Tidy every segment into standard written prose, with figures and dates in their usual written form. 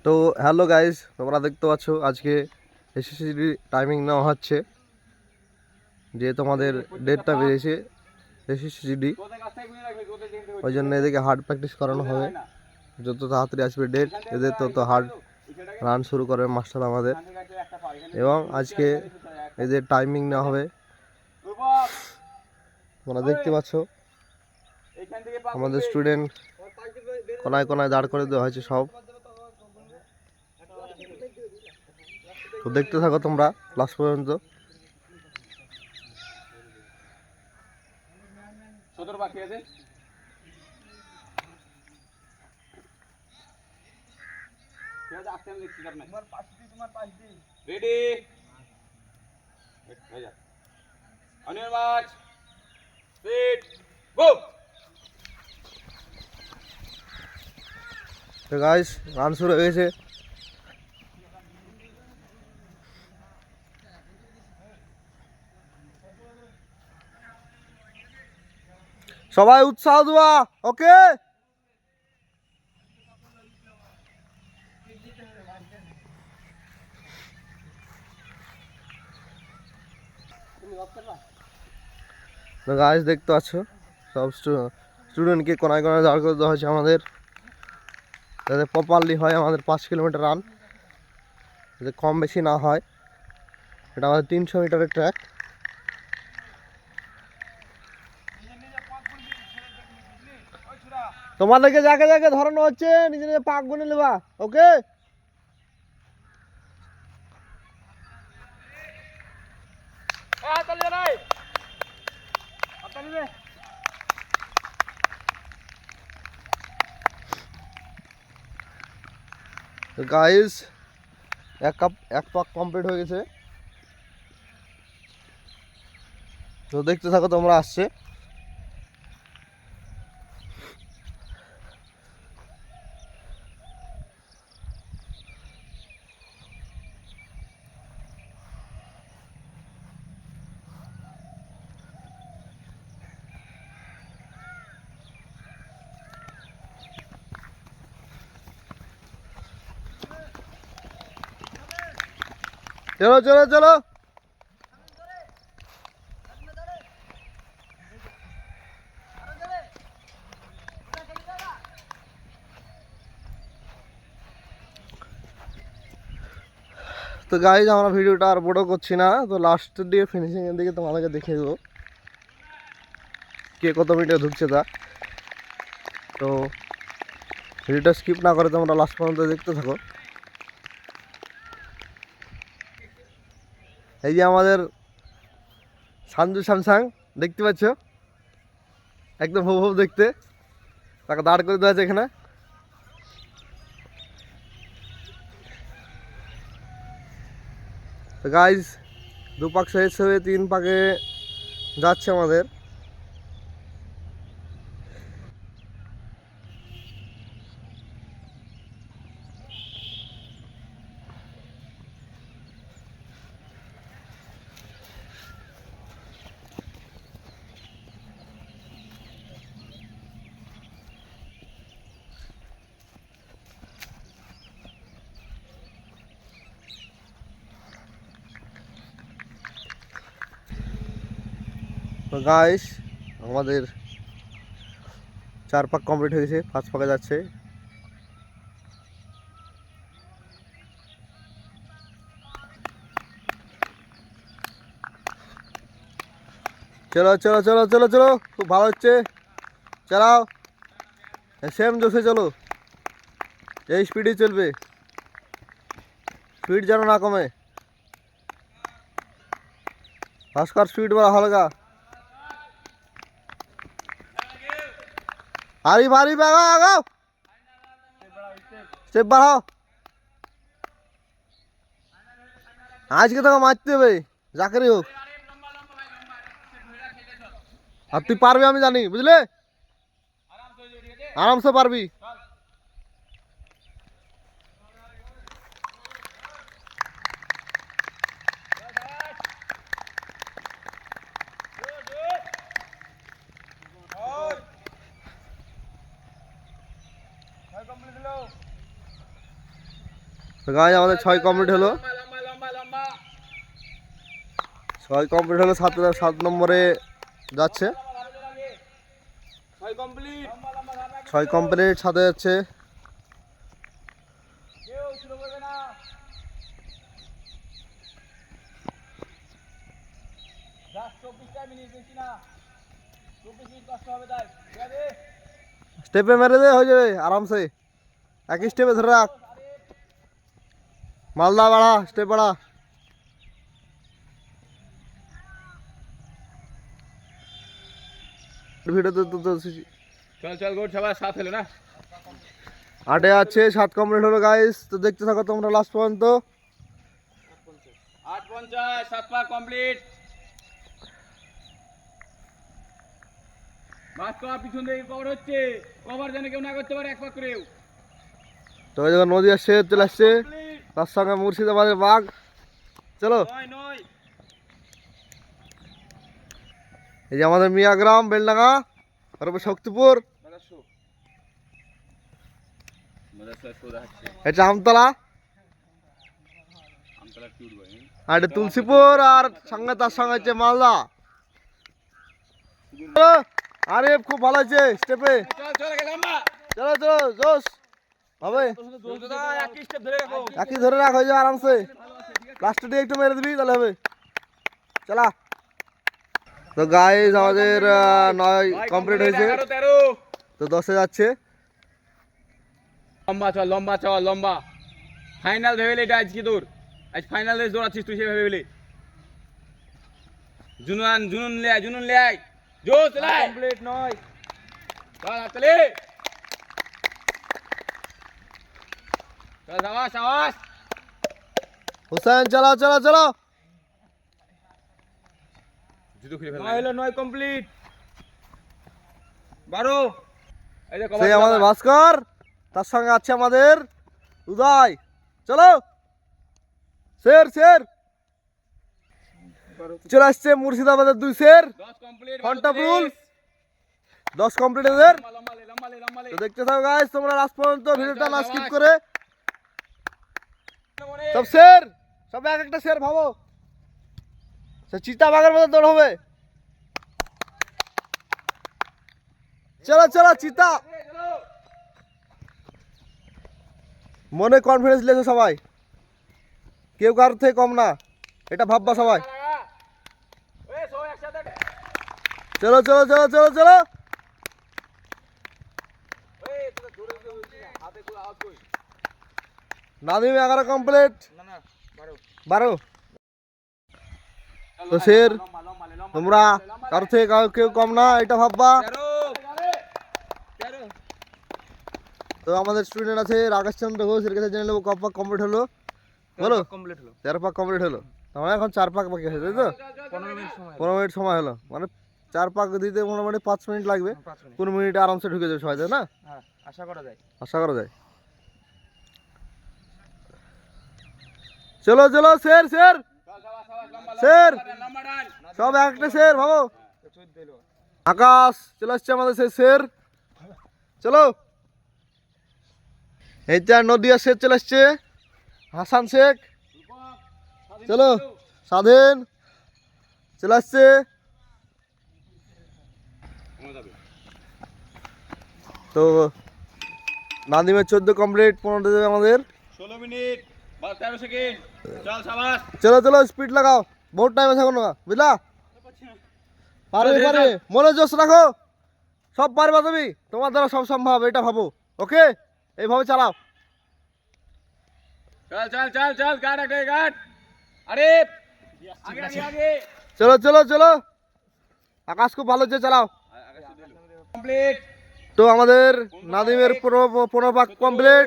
তো hello guys, তোমরা দেখতে পাচ্ছ আজকে এসএসসি টাইমিং নেওয়া হচ্ছে। যে তোমাদের ডেটটা বেরিয়েছে এসএসসি, ওই জন্য এদেরকে হার্ড প্র্যাকটিস করানো হবে। যত তাড়াতাড়ি আসবে ডেট, এদের তত হার্ড রান শুরু করবে মাস্টার আমাদের। এবং আজকে এদের টাইমিং নেওয়া হবে, তোমরা দেখতে পাচ্ছ। আমাদের স্টুডেন্ট কোনায় কোনায় দাঁড় করে দেওয়া হয়েছে সব। তো দেখতে থাকো তোমরা লাস্ট পর্যন্ত। বাকি আছে রেডি অনিয়ন মার্চ স্পিড গো। তো গাইস, রান শুরু হয়ে গেছে। সবাই উৎসাহ দেওয়া, ওকে। তো গাইস দেখতে পাচ্ছ, সব স্টুডেন্টকে কোনায় কোনায় দাঁড় করে দেওয়া হয়েছে আমাদের, যাতে প্রপারলি হয় আমাদের 5 কিলোমিটার রান, যাতে কম বেশি না হয়। এটা আমাদের 300 মিটারের ট্র্যাক। তোমাদেরকে যাকে যাকে ধরানো হচ্ছে নিজে নিজে পাক গুনে নেবা, ওকে। তো গাইস, এক পাক কমপ্লিট হয়ে গেছে। তো দেখতে থাকো তোমরা, আসছে। চলো চলো চলো। তো গাইজ, আমরা ভিডিওটা আর বড় করছি না, তো লাস্টের দিকে ফিনিশিং এর দিকে তোমাদেরকে দেখিয়ে দেবো কে কত মিনিটে ঢুকছে তা। তো ভিডিওটা স্কিপ না করে তোমরা লাস্ট পর্যন্ত দেখতে থাকো। এই যে আমাদের সানজু স্যামসাং দেখতে পাচ্ছ, একদম হুব হুব দেখতে। তাকে দাঁড় করে দেওয়া আছে এখানে। তো গাইজ, 2 পাক শেষ হয়ে 3 পাকে যাচ্ছে আমাদের। তো গাইস, আমাদের 4 পাক কমপ্লিট হয়ে গেছে, 5 পাকে যাচ্ছে। চলো চলো চলো চলো চলো, খুব ভালো হচ্ছে, চালাও। সেম জোশে চলো, এই স্পিডে চলবে, স্পিড যেন না কমে। ভাস্কর স্পিড বলা হালকা। আরিফ আরিফ আগাও আগাও, স্টেপ বাড়াও। আজকে তোকে মারতে হবে, যাকেরই হোক। আর তুই পারবি, আমি জানি, বুঝলে, আরামসে পারবি। তো গাইজ আমাদের 6 কমপ্লিট হলো, লম্বা লম্বা লম্বা লম্বা 6 কমপ্লিট হলো, 7 নম্বরে যাচ্ছে। 6 কমপ্লিট 6 কমপ্লিট, 7-এ যাচ্ছে। কেউ শুরু করবে না জাস্ট 24টা মিনিট বেশি না 24 মিনিট কষ্ট হবে তাই ঠিক আছে স্টেপে মেরে দে, হয়ে যাবে আরামসে। একই স্টেপে ধরে রাখ, মালদা বাড়া, স্টেপ বাড়া। ভিডিওতে তো চল চল গুড সবার সাথ হলো না 8-এ আছে, 7 কমপ্লিট হলো গাইস। তো দেখতে থাকো তোমরা লাস্ট পর্যন্ত। 8:50 7 পাক কমপ্লিট বাস করা পিছন থেকে কভার হচ্ছে কভার যেন কেউ না করতে পারে এক পাক করেও তো এই যখন নদী আসছে, চলে আসছে, তার সঙ্গে মুর্শিদাবাদের বাঘ। চলো, নয় নয় এই যে আমাদের মিয়াগ্রাম, বেলডাঙ্গা, তারপর শক্তিপুর, এটা আমতলা, আর এটা তুলসীপুর, আর সঙ্গে তার সঙ্গে হচ্ছে মালদা। আরে খুব ভালো হয়েছে স্টেপে। চল চল লম্বা চলো চলো, জোশ হবে, একই স্টেপ ধরে রাখো একই ধরে রাখ, হয়ে যাবে আরামসে। লাস্টে দিয়ে একটু মেরে দিবি, তাহলে হবে। চলা। তো গাইজ আমাদের 9 কমপ্লিট হয়েছে, 11 13 তো 10-এ যাচ্ছে। লম্বা চল লম্বা চল লম্বা ফাইনাল ভেবেলে এটা আজকে তোর আজ ফাইনাল রেস দৌড়াচ্ছিস তুই সেভাবে ভেবেলে জুনুন লে আয় জোস লাই কমপ্লিট নয় চল চলে চল সাবাস সাবাস হুসেন চলো চলো চলো। জুতো খুলে ফেল হলো 9 কমপ্লিট 12 এই যে সেই আমাদের ভাস্কর, তার সঙ্গে আছে আমাদের উদয়। চলো শের শের চলে আসছে মুর্শিদাবাদের 2 শের 10 কমপ্লিট ঘন্টাপুর। 10 কমপ্লিট এদের। লম্বা লে তো দেখতে থাকো গাইস তোমরা লাস্ট পর্যন্ত, ভিডিওটা না স্কিপ করে। সব শের, সব এক একটা শের ভাবো, সে চিতা বাঘের মতো দৌড় হবে। চলো চলো চিতা, মনে কনফিডেন্স লেছে সবাই, কেউ কারোর থেকে কম না, এটা ভাববা সবাই। ওই সব একসাথে চলো চলো চলো চলো চলো। ওই তোকে ধরে বলছি না হাতে গুলো আউট কই নাদিম 11 কমপ্লিট, না না 12। তো শের লম্বা লে লম্বা তোমরা কারোর থেকে কেউ কম না, এটা ভাববা। 13 তো আমাদের স্টুডেন্ট আছে রাকেশ চন্দ্র ঘোষ, এর কাছে জেনে নেবো ক পাক কমপ্লিট হলো। বলো, কমপ্লিট হলো 13 পাক কমপ্লিট হলো, তোমার এখন 4 পাক বাকি আছে, তাই তো? 15 মিনিট সময় 15 মিনিট সময় হলো, মানে 4 পাক দিতে মোটামুটি 5 মিনিট লাগবে। 5 মিনিট 15 মিনিটে আরামসে ঢুকে যাবে সবাই, তাই না? হ্যাঁ আশা করা যায় আশা করা যায়। চলো চলো শের শের শের, সব একটা শের ভাবো। আকাশ চলে আসছে আমাদের সেই শের। চলো, এইটা নদিয়া শের চলে আসছে, হাসান শেখ। চলো, স্বাধীন চলে আসছে। তো নাদিমের 14 কমপ্লিট, 15 দেবে আমাদের। 16 মিনিট 13 সেকেন্ড চল সাবাস চলো চলো স্পিড লাগাও, বহুত টাইম আছে এখনো, বুঝলা? পারবে পারবে, মনে জোশ রাখো, সব পারবা তুমি, তোমার দ্বারা সব সম্ভব, এটা ভাবো। ওকে, এইভাবে চালাও। চল চল চল চল গাড় আগে গাড় আরে আগে আগে আগে চলো চলো চলো, আকাশ খুব ভালো হচ্ছে, চালাও। কমপ্লিট তো আমাদের নাদিমের 15 পাক কমপ্লিট,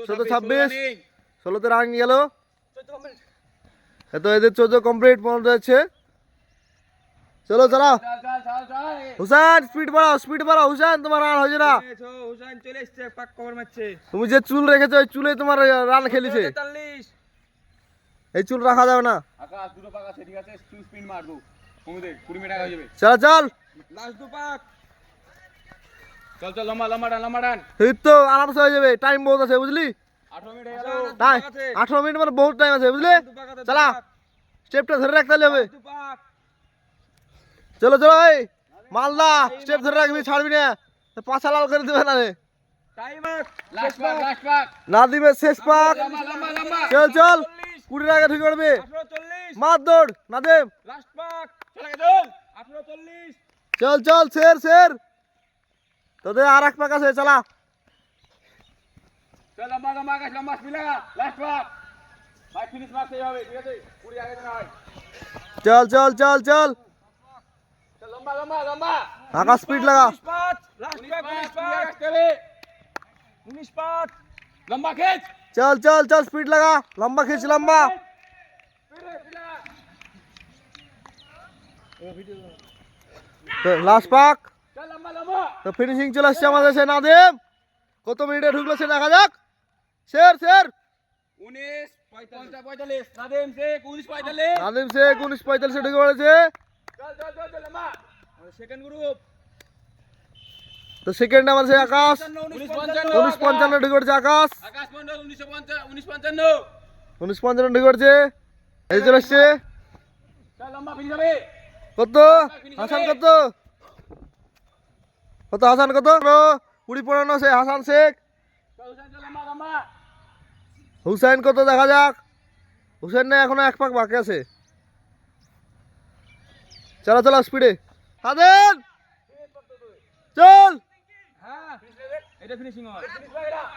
17 26 ষোলোতে রান গেল। তো এদের 14 কমপ্লিট, 15 যাচ্ছে। চলো চালাও, চল চল চল চল হুসেন স্পিড বাড়াও, স্পিড বাড়াও হুসেন, তোমার রান হয়েছে না। হুসাইন চলে এসেছে পাক কভার মারছে তুমি যে চুল রেখেছো ওই চুলে তোমার রান খেলেছে, 43 এই চুল রাখা যাবে না। আকাশ দুটো পাক আছে ঠিক আছে তুই স্পিন মার দো কমে 20 মিনিট আগে হয়ে যাবে চল চল, লাস্ট দু পাক চল চল লম্বা লম্বা ডান এই তো আরামসে হয়ে যাবে, টাইম বহুত আছে বুঝলি। 18 মিনিট হয়ে গেল না 18 মিনিট মানে বহুত টাইম আছে বুঝলে চলা স্টেপটা ধরে রাখতে হবে চলো চলো এই মালদা স্টেপ ধরে রাখবি ছাড়বি না পাছা লাল করে দেবে না রে লাস্ট পাক না দিবে শেষ পাক লম্বা লম্বা লম্বা চল চল 20 আগে ঢুকে পড়বে 18:40 মার দৌড় না দে লাস্ট পাক চলে চল 18:40 চল চল শের তোদের আর এক পাক আছে চলা চল লম্বা লম্বা গাছ লম্বা স্পিড লাগা লাস্ট পাক ভাই ফিনিশ মারতেই হবে ঠিক আছে 20 আগে না হয় চল চল চল চল চল লম্বা লম্বা লম্বা আকাশ স্পিড লাগা লাস্ট পাক 19 পাক লম্বা খেচ চল চল চল স্পিড লাগা লম্বা খিচ লম্বা তো লাস্ট পাক চল লম্বা লম্বা তো ফিনিশিং চলে আসছে আমাদের সে নাদিম কত মিনিটে ঢুকলো সে দেখা যাক শের 19 45 নাদিম শেখ 19 45 নাদিম শেখ 19:45 ঢুকে পড়েছে চল চল চল চল লম্বা সেকেন্ড গ্রুপ তো সেকেন্ড আমার সে আকাশ 1955 19:55 ঢুকে পড়েছে আকাশ আকাশ মন্ডল 1955 19:55 ঢুকে পড়েছে এই চলে আসছে চল লম্বা ফিনিশ হবে কত হাসান কত হাসান কত 20-15 সে হাসান শেখ চল হুসেন চল লম্বা লম্বা হুসাইন কত দেখা যাক হুসাইন না এখনো এক পাক বাকি আছে চলো চলো স্পিডে সাদেন চল হ্যাঁ এটা ফিনিশিং হবে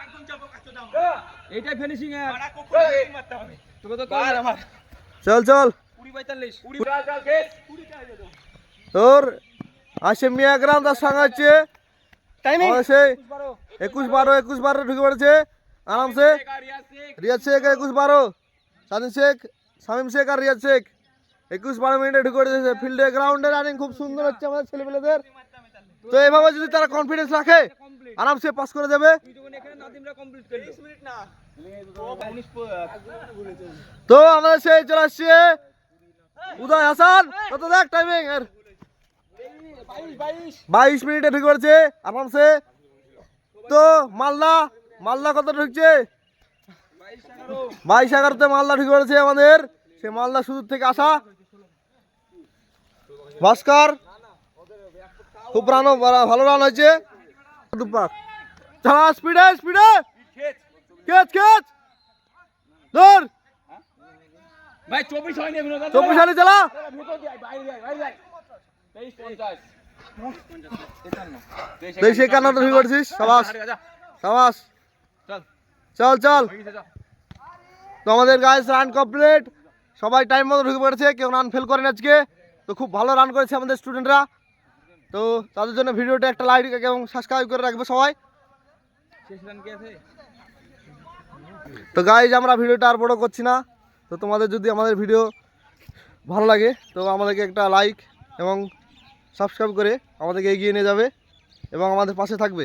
একদম চাপো কাছে দাও এইটাই ফিনিশিং এর তোকে তো কার আমার চল চল 20 45 20 চল খেচ 20 চাই দে তোর আসে মিয়া গ্রাম তার সঙ্গে হচ্ছে টাইমিং সেই 21-12 ঢুকে পড়েছে আরামসে রিয়াজ শেখ 21-12 স্বাধীন শেখ শামীম শেখ আর রিয়াজ শেখ 21-12 মিনিটে ঢুকে পড়েছে ফিল্ডে গ্রাউন্ডে রানিং খুব সুন্দর হচ্ছে আমাদের ছেলেপেলেদের তো এইভাবে যদি তারা কনফিডেন্স রাখে আরামসে পাস করে দেবে তুই যখন এখানে নাদিমরা কমপ্লিট করলি 20 মিনিট না তো আমাদের সেই চলে আসছে উদয় হাসান কত দেখ টাইমিং এর 22 মিনিটে ঢুকে পড়েছে আরামসে তো মালদা কত ঢুকছে 22-11 মালদা ঢুকে পড়েছে আমাদের সে মালদা সুদূর থেকে আসা ভাস্কর খুব ভালো রান হয়েছে দুপাক চলা স্পিডে খেচ ধর ভাই 24 হয়নি এখনো 24 সালে চালা ভিতর দিয়ে বাইরে যাই 23 50 দেশে কান্নাটা ঢুকে পড়েছিস সাবাস চল চল চল হয়ে গেছে, যা। তো আমাদের গাইস রান কমপ্লিট সবাই টাইম মতো ঢুকে পড়েছে কেউ রান ফেল করেন আজকে তো খুব ভালো রান করেছে আমাদের স্টুডেন্টরা তো তাদের জন্য ভিডিওটা একটা লাইক এবং সাবস্ক্রাইব করে রাখবে সবাই শেষ রান কি আছে তো গাইজ আমরা ভিডিওটা আর বড় করছি না তো তোমাদের যদি আমাদের ভিডিও ভালো লাগে তো আমাদেরকে একটা লাইক এবং সাবস্ক্রাইব করে আমাদেরকে এগিয়ে নিয়ে যাবে এবং আমাদের পাশে থাকবে